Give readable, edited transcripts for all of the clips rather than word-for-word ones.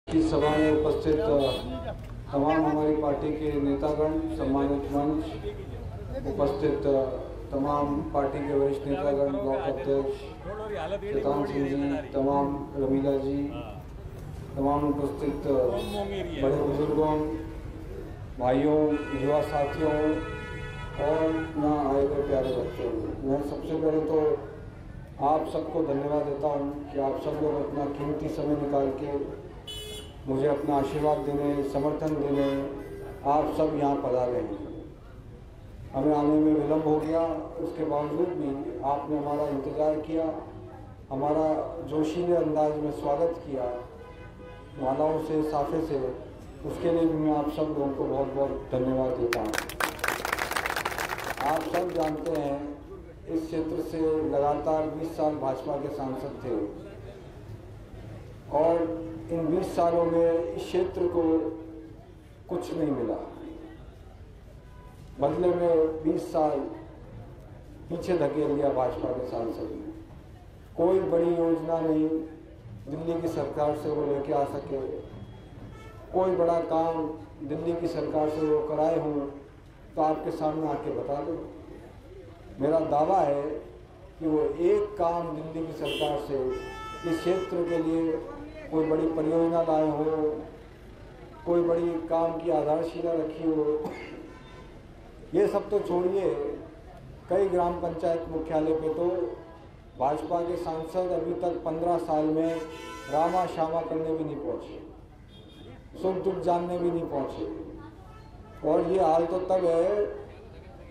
इस सभा में उपस्थित तमाम हमारी पार्टी के नेतागण, सम्मानित मंच, उपस्थित तमाम पार्टी के वरिष्ठ नेतागण, ब्लॉक अध्यक्ष शैतान सिंह जी, तमाम रमीला जी, तमाम उपस्थित बड़े बुजुर्गों, भाइयों, युवा साथियों और ना आए गए प्यारे बच्चों, मैं सबसे पहले तो आप सबको धन्यवाद देता हूँ कि आप सब लोग अपना कीमती समय निकाल के मुझे अपना आशीर्वाद देने, समर्थन देने आप सब यहाँ पधारे हैं। हमें आने में विलम्ब हो गया, उसके बावजूद भी आपने हमारा इंतज़ार किया, हमारा जोशीले अंदाज में स्वागत किया, मालाओं से, साफे से, उसके लिए भी मैं आप सब लोगों को बहुत बहुत धन्यवाद देता हूँ। आप सब जानते हैं इस क्षेत्र से लगातार 20 साल भाजपा के सांसद थे और इन 20 सालों में इस क्षेत्र को कुछ नहीं मिला। बदले में 20 साल पीछे धकेल दिया भाजपा के सांसद ने। कोई बड़ी योजना नहीं दिल्ली की सरकार से वो लेके आ सके, कोई बड़ा काम दिल्ली की सरकार से वो कराए हों तो आपके सामने आके बता दो। मेरा दावा है कि वो एक काम दिल्ली की सरकार से इस क्षेत्र के लिए कोई बड़ी परियोजना लाए हो, कोई बड़ी काम की आधारशिला रखी हो, ये सब तो छोड़िए। कई ग्राम पंचायत मुख्यालय पे तो भाजपा के सांसद अभी तक 15 साल में रामा शामा करने भी नहीं पहुंचे, सुख दुख जानने भी नहीं पहुंचे। और ये हाल तो तब है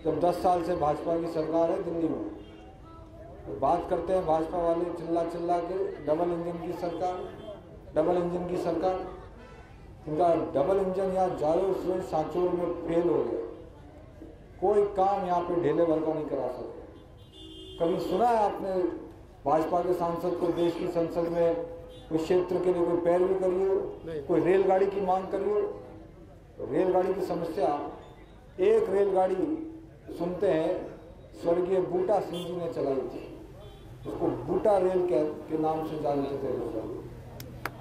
जब 10 साल से भाजपा की सरकार है दिल्ली में। तो बात करते हैं भाजपा वाले चिल्ला चिल्ला के डबल इंजन की सरकार, डबल इंजन की सरकार। इनका डबल इंजन यहाँ जालोर सांचौर में फेल हो गया। कोई काम यहाँ पे ढेले भर का नहीं करा सकते। कभी सुना है आपने भाजपा के सांसद को देश की संसद में कोई क्षेत्र के लिए कोई पैरवी करी हो, कोई रेलगाड़ी की मांग करी हो? तो रेलगाड़ी की समस्या, एक रेलगाड़ी सुनते हैं स्वर्गीय बूटा सिंह जी ने चलाई थी, उसको बूटा रेल के नाम से जानते थे लोग,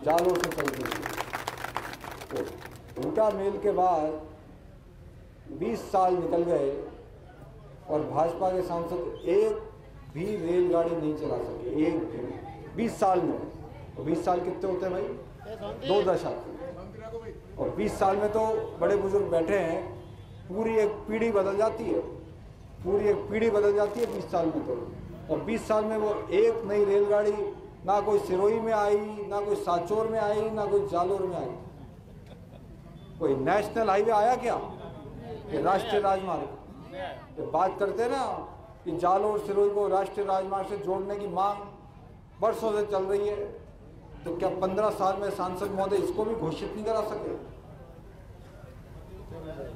जालोर से चलती थी। तो बूटा मेल के बाद 20 साल निकल गए और भाजपा के सांसद एक भी रेलगाड़ी नहीं चला सके, एक भी 20 साल में। तो 20 साल कितने होते हैं भाई? 2 दशक। और 20 साल में तो बड़े बुजुर्ग बैठे हैं, पूरी एक पीढ़ी बदल जाती है, पूरी एक पीढ़ी बदल जाती है 20 साल में तो। और 20 साल में वो एक नई रेलगाड़ी ना कोई सिरोही में आई, ना कोई सांचौर में आई, ना कोई जालोर में आई। कोई नेशनल हाईवे आया क्या? ये राष्ट्रीय राजमार्ग। तो बात करते हैं ना कि जालोर सिरोही को राष्ट्रीय राजमार्ग से जोड़ने की मांग वर्षों से चल रही है, तो क्या 15 साल में सांसद महोदय इसको भी घोषित नहीं करा सके?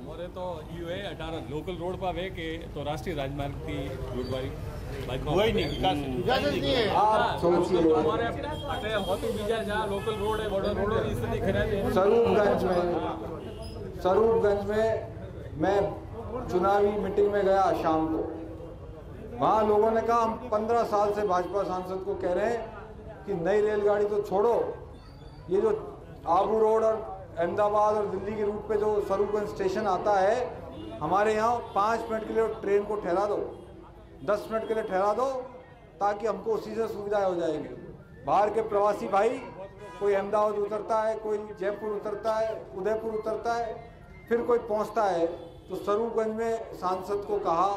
मोरे तो यू है 18 लोकल रोड पर वे के तो राष्ट्रीय राजमार्ग की जुड़वाई वही नहीं विकास नहीं है। आप सोचिए, हमारे अपने होती बीजा जहाँ लोकल रोड है, बड़ा रोड है, इससे खराब। स्वरूपगंज में मैं चुनावी मीटिंग में गया शाम को, वहाँ लोगों ने कहा हम 15 साल से भाजपा सांसद को कह रहे हैं कि नई रेलगाड़ी तो छोड़ो, ये जो आबू रोड और अहमदाबाद और दिल्ली के रूट पे जो स्वरूपगंज स्टेशन आता है, हमारे यहाँ 5 मिनट के लिए ट्रेन को ठहरा दो, 10 मिनट के लिए ठहरा दो, ताकि हमको उसी से सुविधा हो जाएगी। बाहर के प्रवासी भाई, कोई अहमदाबाद उतरता है, कोई जयपुर उतरता है, उदयपुर उतरता है, फिर कोई पहुँचता है। तो स्वरूपगंज में सांसद को कहा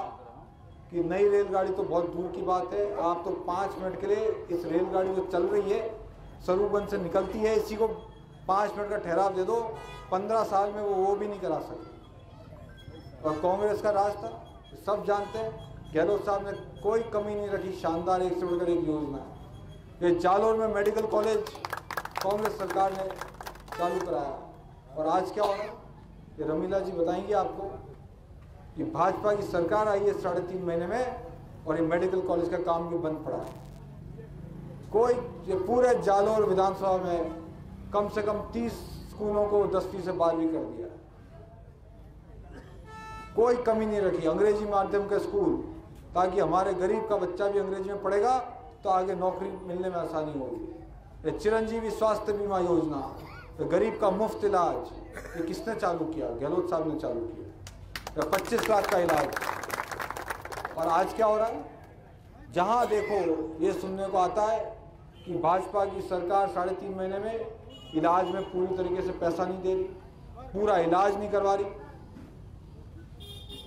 कि नई रेलगाड़ी तो बहुत दूर की बात है, आप तो 5 मिनट के लिए इस रेलगाड़ी जो चल रही है स्वरूपगंज से निकलती है, इसी को 5 मिनट का ठहराव दे दो। 15 साल में वो भी नहीं करा सके। और कांग्रेस का राज था, सब जानते हैं। गहलोत साहब ने कोई कमी नहीं रखी, शानदार एक से बढ़कर एक योजना है। ये जालोर में मेडिकल कॉलेज कांग्रेस सरकार ने चालू कराया, और आज क्या हो रहा है ये रमीला जी बताएंगे आपको। कि भाजपा की सरकार आई है 3.5 महीने में और ये मेडिकल कॉलेज का काम भी बंद पड़ा है। कोई ये पूरे जालोर विधानसभा में कम से कम 30 स्कूलों को 10वीं से 12वीं कर दिया, कोई कमी नहीं रखी। अंग्रेजी माध्यम के स्कूल, ताकि हमारे गरीब का बच्चा भी अंग्रेजी में पढ़ेगा तो आगे नौकरी मिलने में आसानी होगी। चिरंजीवी स्वास्थ्य बीमा योजना, तो गरीब का मुफ्त इलाज ये किसने चालू किया? गहलोत साहब ने चालू किया। 25 लाख का इलाज। और आज क्या हो रहा है? जहां देखो ये सुनने को आता है कि भाजपा की सरकार 3.5 महीने में इलाज में पूरी तरीके से पैसा नहीं दे रही, पूरा इलाज नहीं करवा रही।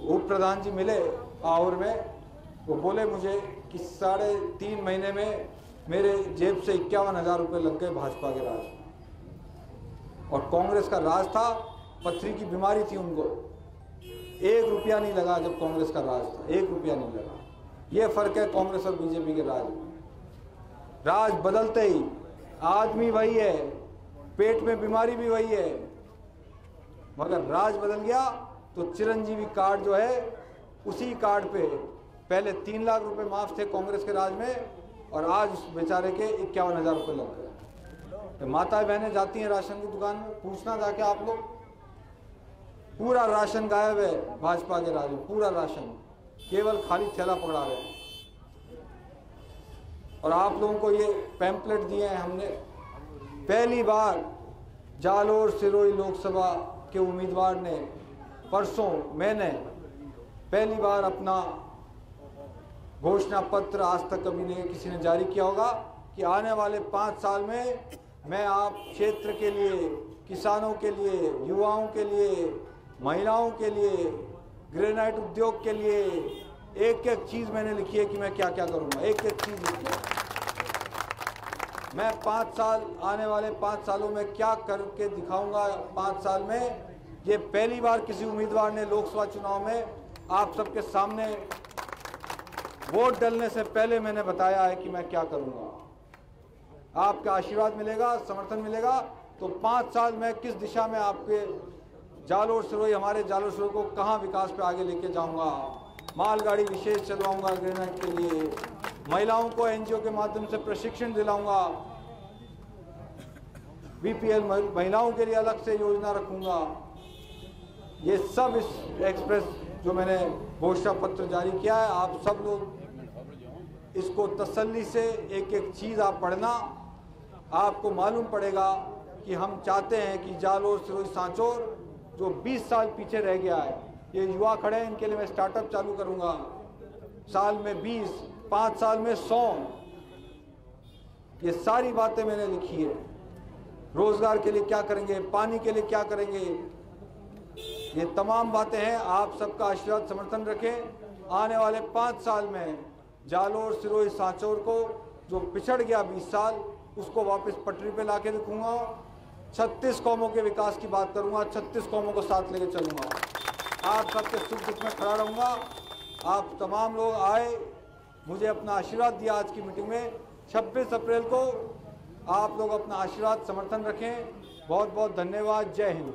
उप प्रधान जी मिले और में, वो बोले मुझे कि 3.5 महीने में मेरे जेब से 51,000 रुपये लग गए भाजपा के राज में। और कांग्रेस का राज था, पथरी की बीमारी थी उनको, 1 रुपया नहीं लगा जब कांग्रेस का राज था, 1 रुपया नहीं लगा। ये फर्क है कांग्रेस और बीजेपी के राज में। राज बदलते ही आदमी वही है, पेट में बीमारी भी वही है, मगर राज बदल गया तो चिरंजीवी कार्ड जो है उसी कार्ड पे पहले 3 लाख रुपए माफ थे कांग्रेस के राज में, और आज उस बेचारे के 51,000 रुपये लग गए। तो माता बहनें जाती हैं राशन की दुकान में, पूछना जाके आप लोग, पूरा राशन गायब है भाजपा के राज में, पूरा राशन, केवल खाली थैला पकड़ा रहे हैं। और आप लोगों को ये पैम्पलेट दिए हैं हमने। पहली बार जालोर सिरोही लोकसभा के उम्मीदवार ने, परसों मैंने पहली बार अपना घोषणा पत्र, आज तक कभी नहीं किसी ने जारी किया होगा, कि आने वाले 5 साल में मैं आप क्षेत्र के लिए, किसानों के लिए, युवाओं के लिए, महिलाओं के लिए, ग्रेनाइट उद्योग के लिए एक एक चीज मैंने लिखी है कि मैं क्या क्या करूंगा, एक एक चीज लिखी है। मैं 5 साल, आने वाले 5 सालों में क्या करके दिखाऊंगा 5 साल में, ये पहली बार किसी उम्मीदवार ने लोकसभा चुनाव में आप सबके सामने वोट डालने से पहले मैंने बताया है कि मैं क्या करूंगा। आपका आशीर्वाद मिलेगा, समर्थन मिलेगा तो 5 साल में किस दिशा में आपके जालोर सिरोही, हमारे जालोर सिरोही को कहां विकास पे आगे लेके जाऊंगा। मालगाड़ी विशेष चलवाऊंगा ग्रेनाइट के लिए, महिलाओं को एनजीओ के माध्यम से प्रशिक्षण दिलाऊंगा, बीपीएल महिलाओं के लिए अलग से योजना रखूंगा। ये सब इस एक्सप्रेस जो मैंने घोषणा पत्र जारी किया है, आप सब लोग इसको तसल्ली से एक एक चीज आप पढ़ना, आपको मालूम पड़ेगा कि हम चाहते हैं कि जालोर सिरोही सांचौर जो 20 साल पीछे रह गया है, ये युवा खड़े हैं, इनके लिए मैं स्टार्टअप चालू करूंगा। साल में 20, 5 साल में 100, ये सारी बातें मैंने लिखी है। रोजगार के लिए क्या करेंगे, पानी के लिए क्या करेंगे, ये तमाम बातें हैं। आप सबका आशीर्वाद समर्थन रखें। आने वाले 5 साल में जालोर सिरोही सांचौर को जो पिछड़ गया 20 साल, उसको वापस पटरी पे लाके दिखूंगा। 36 कौमों के विकास की बात करूंगा, 36 कौमों को साथ लेके चलूंगा। आप सबके सुख दुख में खड़ा रहूंगा। आप तमाम लोग आए, मुझे अपना आशीर्वाद दिया आज की मीटिंग में। 26 अप्रैल को आप लोग अपना आशीर्वाद समर्थन रखें। बहुत बहुत धन्यवाद। जय हिंद।